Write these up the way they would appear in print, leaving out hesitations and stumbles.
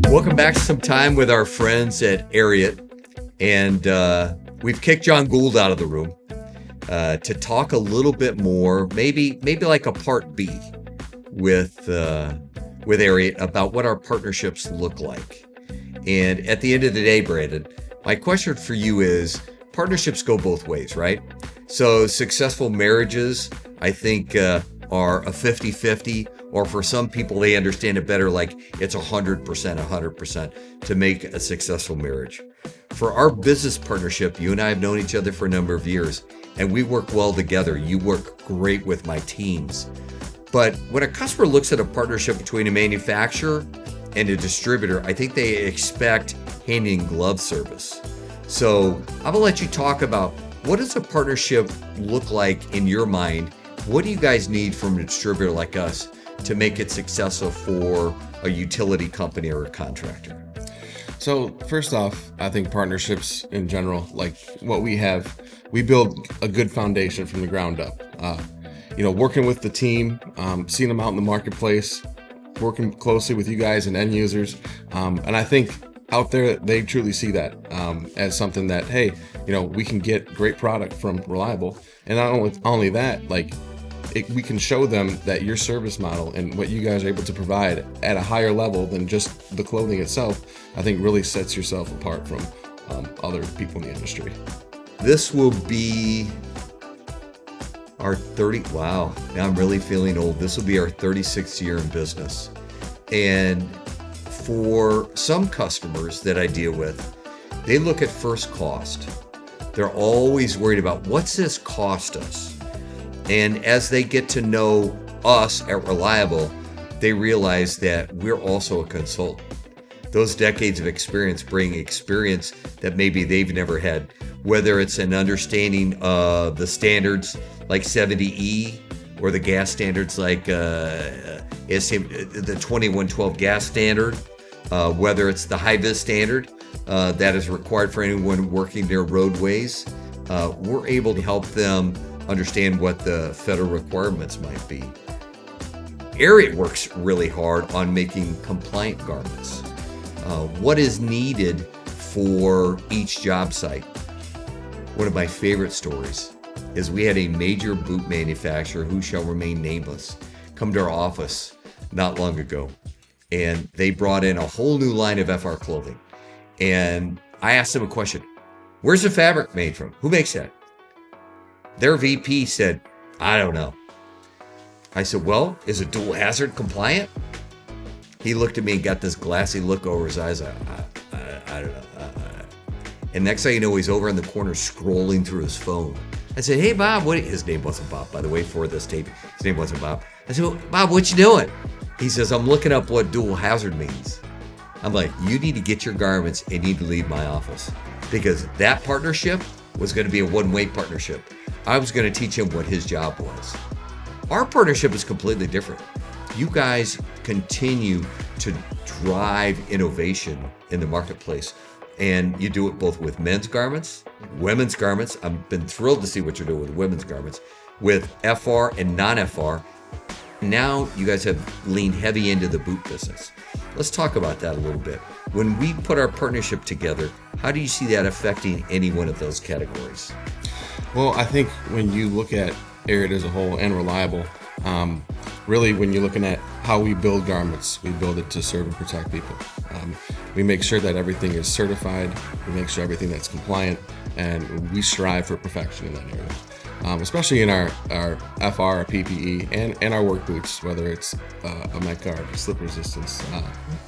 Welcome back to Some Time with our friends at Ariat. And we've kicked John Gould out of the room to talk a little bit more, maybe like a part B with Ariat about what our partnerships look like. And at the end of the day, Brandon, my question for you is, partnerships go both ways, right? So successful marriages, I think, are a 50-50, or for some people, they understand it better, like it's 100% to make a successful marriage. For our business partnership, you and I have known each other for a number of years, and we work well together. You work great with my teams. But when a customer looks at a partnership between a manufacturer and a distributor, I think they expect hand-in-glove service. So I'm gonna let you talk about, what does a partnership look like in your mind? What do you guys need from a distributor like us to make it successful for a utility company or a contractor? So first off, I think partnerships in general, like what we have, we build a good foundation from the ground up. Working with the team, seeing them out in the marketplace, working closely with you guys and end users. And I think out there, they truly see that as something that, hey, we can get great product from Reliable. And not only that, we can show them that your service model and what you guys are able to provide at a higher level than just the clothing itself, I think really sets yourself apart from other people in the industry. This will be our 30, wow, now I'm really feeling old. This will be our 36th year in business. And for some customers that I deal with, they look at first cost. They're always worried about, what's this cost us? And as they get to know us at Reliable, they realize that we're also a consultant. Those decades of experience bring experience that maybe they've never had, whether it's an understanding of the standards like 70E or the gas standards like the 2112 gas standard, whether it's the high-vis standard that is required for anyone working their roadways. We're able to help them understand what the federal requirements might be. Ariat works really hard on making compliant garments. What is needed for each job site? One of my favorite stories is we had a major boot manufacturer, who shall remain nameless, come to our office not long ago, and they brought in a whole new line of FR clothing. And I asked them a question: where's the fabric made from? Who makes that? Their VP said, I don't know. I said, well, is it dual hazard compliant? He looked at me and got this glassy look over his eyes. I don't know. And next thing you know, he's over in the corner scrolling through his phone. I said, hey, Bob, his name wasn't Bob, by the way, for this tape. His name wasn't Bob. I said, well, Bob, what you doing? He says, I'm looking up what dual hazard means. I'm like, you need to get your garments and need to leave my office, because that partnership was going to be a one-way partnership. I was going to teach him what his job was. Our partnership is completely different. You guys continue to drive innovation in the marketplace, and you do it both with men's garments, women's garments. I've been thrilled to see what you're doing with women's garments, with FR and non-FR. Now you guys have leaned heavy into the boot business. Let's talk about that a little bit. When we put our partnership together, how do you see that affecting any one of those categories? Well, I think when you look at Ariat as a whole and Reliable, really when you're looking at how we build garments, we build it to serve and protect people. We make sure that everything is certified, we make sure everything that's compliant, and we strive for perfection in that area. Especially in our FR, our PPE, and our work boots, whether it's a Met Guard, slip resistance,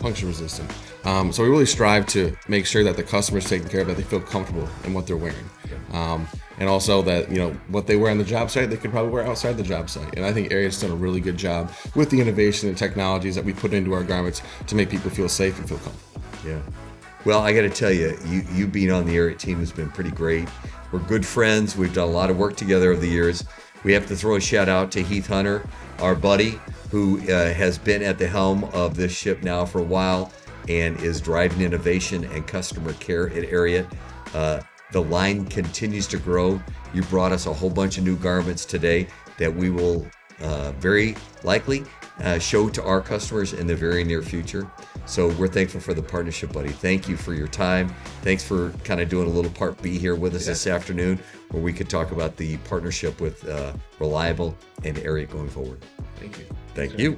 puncture resistant. So we really strive to make sure that the customer's taken care of, that they feel comfortable in what they're wearing. And also that, what they wear on the job site, they could probably wear outside the job site. And I think Ariat's done a really good job with the innovation and technologies that we put into our garments to make people feel safe and feel comfortable. Yeah. Well, I got to tell you, you being on the Ariat team has been pretty great. We're good friends. We've done a lot of work together over the years. We have to throw a shout out to Heath Hunter, our buddy, who has been at the helm of this ship now for a while and is driving innovation and customer care at Ariat. The line continues to grow. You brought us a whole bunch of new garments today that we will very likely show to our customers in the very near future. So we're thankful for the partnership, buddy. Thank you for your time. Thanks for kind of doing a little part B here with us this afternoon, where we could talk about the partnership with Reliable and Ariat going forward. Thank you. Thank you.